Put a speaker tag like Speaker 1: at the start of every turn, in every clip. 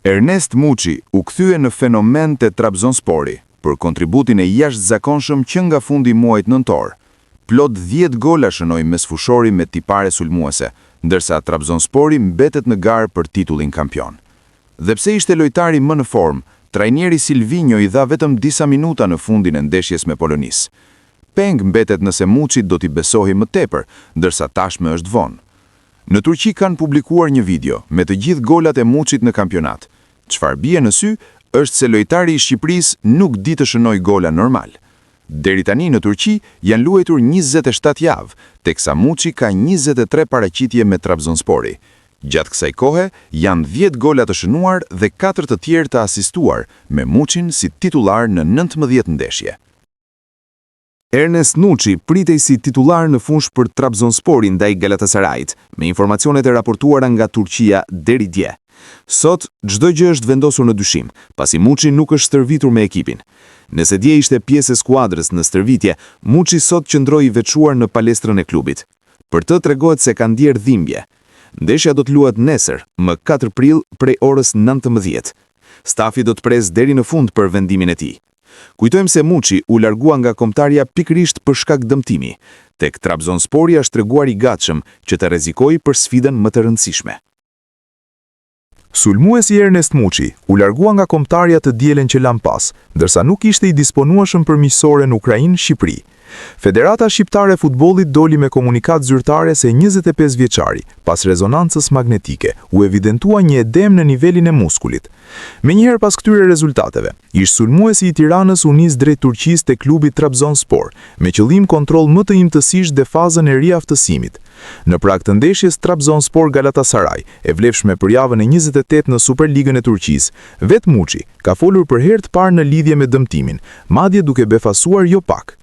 Speaker 1: Ernest Muçi u kthye në fenomen te Trabzonspori për kontributin e jashtëzakonshëm që nga fundi muajit nëntor. Plot 10 gola shënoi mesfushori me tipare sulmuese, ndërsa Trabzonspori mbetet në garë për titullin kampion. Dhe pse ishte lojtari më në formë, trajneri Silvinho i dha vetëm disa minuta në fundin e ndeshjes me Polonisë. Peng mbetet nëse Muçi do t'i besohi më tepër, ndërsa tashmë është vonë. Në Turqi kanë publikuar një video me të gjithë golat e Muçit në kampionat. Çfarë bie në sy është se lojtari i Shqipërisë nuk di të shënojë gola normal. Deri tani në Turqi janë luajtur 27 javë, teksa Muçi ka 23 paraqitje me Trabzonspori. Gjatë kësaj kohe janë 10 gola të shënuar dhe 4 të tjerë të asistuar, me Muçin si titullar në 19 ndeshje.
Speaker 2: Ernest Muçi pritej si titullar në fushë për Trabzonsporin ndaj Galatasarayit, me informacionet e raportuara nga Turqia deri dje. Sot, çdo gjë është vendosur në dyshim, pasi Muçi nuk është stërvitur me ekipin. Nëse dje ishte pjesë e skuadrës në stërvitje, Muçi sot qëndroi i veçuar në palestrën e klubit. Për të tregohet se ka ndier dhimbje. Ndeshja do të luhet nesër, më 4 prill, prej orës 19. Stafi do të pres deri në fund për vendimin e tij. Kujtojmë se Muçi u largua nga kombëtarja pikërisht për shkak dëmtimi. Tek Trabzonspori është treguar i gatshëm që të rrezikojë për sfidën më të rëndësishme.
Speaker 3: Sulmuesi Ernest Muçi u largua nga kombëtarja të dielen që lan pas, ndërsa nuk ishte i disponueshëm për miqësore në Ukrainë-Shqipëri. Federata Shqiptare e Futbollit doli me komunikat zyrtare se 25 vjeçari, pas rezonancës magnetike, u evidentua një edem në nivelin e muskulit. Menjëherë pas këtyre rezultateve, ish sulmuesi i Tiranës u nis drejt Turqisë te klubi Trabzonspor, me qëllim kontroll më të imtësisht dhe fazën e riaftësimit. Në prag të ndeshjes Trabzonspor Galatasaray, e vlefshme për javën e 28 në Superligën e Turqisë, vetë Muçi ka folur për herë të parë në lidhje me dëmtimin, madje duke befasuar jo pak.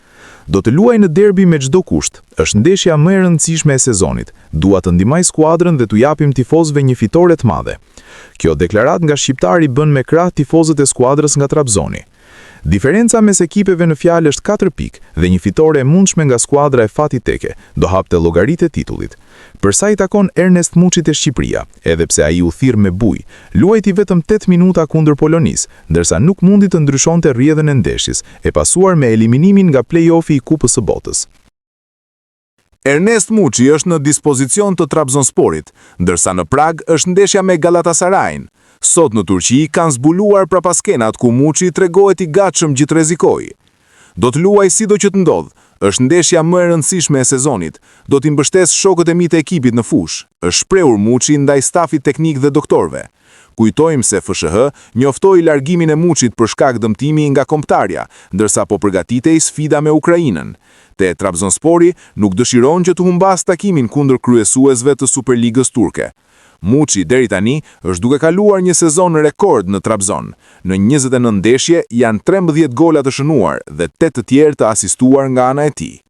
Speaker 3: Do të luaj në derbi me çdo kusht. Është ndeshja më e rëndësishme e sezonit. Dua të ndihmoj skuadrën dhe t'u japim tifozëve një fitore të madhe. Kjo deklarat nga shqiptari bën me krah tifozët e skuadrës nga Trabzoni. Diferenca mes ekipeve në fjalë është 4 pikë dhe një fitore e mundshme nga skuadra e Fatih Teke do hapte llogaritë e titullit. Për sa i takon Ernest Muçit e Shqipëria, edhe pse ai u thirr me bujë, luajti vetëm 8 minuta kundër Polonisë, ndërsa nuk mundi të ndryshonte rrjedhën e ndeshjes, e pasuar me eliminimin nga play-offi i Kupës së Botës.
Speaker 2: Ernest Muçi është në dispozicion të Trabzonsporit, ndërsa në Prag është ndeshja me Galatasarayin. Sot në Turqi kanë zbuluar prapaskenat ku Muçi tregohet i gatshëm gjithë rrezikojë. Do të luaj sido që të ndodh. Është ndeshja më e rëndësishme e sezonit. Do t'i mbështes shokët e mi të ekipit në fushë. Është shprehur Muçi ndaj stafit teknik dhe doktorëve. Kujtojmë se FSH njoftoi largimin e Muçit për shkak dëmtimi nga kombëtarja, ndërsa po përgatitej sfida me Ukrainën. Te Trabzonspori nuk dëshiron që të humbas takimin kundër kryesuesve të Superligës turke. Muçi deri tani është duke kaluar një sezon rekord në Trabzon. Në 29 ndeshje janë 13 gola të shënuar dhe 8 të tjerë të asistuar nga ana e tij.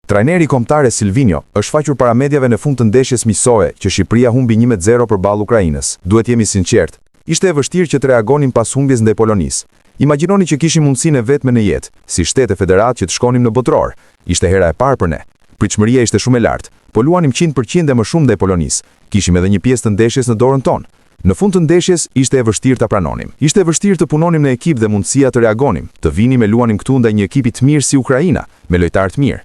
Speaker 1: Trajneri kombëtar Silvinho është faqur para mediave në fund të ndeshjes miqësore që Shqipëria humbi 1-0 përballë Ukrainës. Duhet jemi sinqert, ishte e vështirë që të reagonim pas humbjes ndaj Polonisë. Imagjinoni që kishim mundësinë vetme në jetë, si shtet e federat që të shkonim në botror. Ishte hera e parë për ne. Pritshmëria ishte shumë e lartë, po luanim 100% dhe më shumë ndaj Polonisë. Kishim edhe një pjesë të ndeshjes në dorën tonë. Në fund të ndeshjes ishte e vështirë ta pranonim. Ishte e vështirë të punonim në ekip dhe mundësia të reagonim, të vinim e luanim këtu ndaj një ekipi të mirë si Ukraina, me lojtarë të mirë.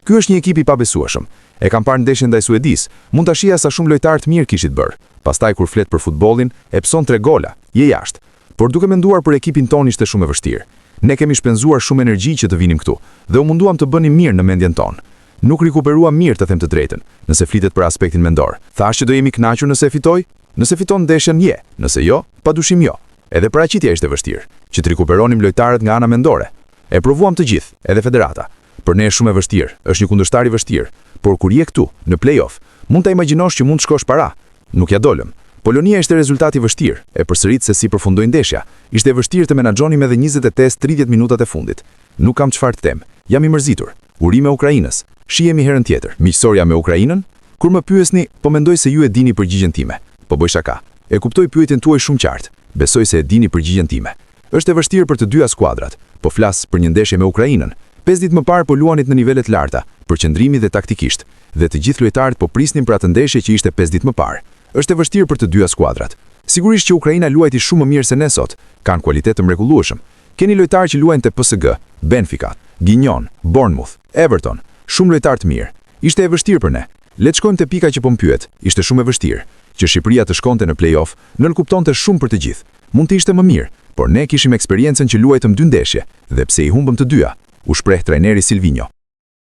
Speaker 1: Ky është një ekip i pabesueshëm. E kam parë ndeshjen ndaj Suedisë, mund ta shija sa shumë lojtarë të mirë kishit bërë. Pastaj kur flet për futbollin, e pson 3 gola, je jashtë. Por duke menduar për ekipin tonë ishte shumë e vështirë. Ne kemi shpenzuar shumë energji që të vinim këtu, dhe u munduam të bënim mirë në mendjen tonë. Nuk rikuperuam mirë të them të drejtën, nëse flitet për aspektin mendor. Thash që do jemi kënaqur nëse fitoj? Nëse fiton ndeshjen je, nëse jo, padyshim jo. Edhe paraqitja ishte vështirë, që të rikuperonim lojtarët nga ana mendore. E provuam të gjithë, edhe federata. Për ne është shumë e vështirë, është një kundërshtar i vështirë, por kur je këtu, në play-off, mund ta imagjinosh që mund të shkosh para. Nuk ja dolëm. Polonia ishte rezultati vështirë, e përsërit se si përfundoi ndeshja. Ishte e vështirë të menaxhonim edhe 28-30 minutat e fundit. Nuk kam çfarë të them. Jam i mërzitur. Urime Ukrainës. Shihemi herën tjetër. Miqësoria me Ukrainën? Kur më pyesni, po mendoj se ju e dini përgjigjen time. Po bëj shaka. E kuptoj pyetjen tuaj shumë qartë. Besoj se e dini përgjigjen time. Është e vështirë për të dyja skuadrat, po flas për një ndeshje me Ukrainën. 5 ditë më parë po luanit në nivele të larta, për qëndrimi dhe taktikisht, dhe të gjithë lojtarët po prisnin për atë ndeshje që ishte 5 ditë më parë. Është e vështirë për të dyja skuadrat. Sigurisht që Ukraina luajti shumë më mirë se ne sot, kanë kualitet të mrekullueshëm. Keni lojtarë që luajnë te PSG, Benfica, Guignon, Bournemouth, Everton, shumë lojtarë të mirë. Ishte e vështirë për ne. Le të shkojmë te pika që po më pyet. Ishte shumë e vështirë. Që Shqipëria të shkonte në play-off, nënkuptonte shumë për të gjithë. Mund të ishte më mirë, por ne kishim eksperiencën që luajtëm 2 ndeshje dhe pse i humbëm të dyja, u shpreh trajneri Silvinho.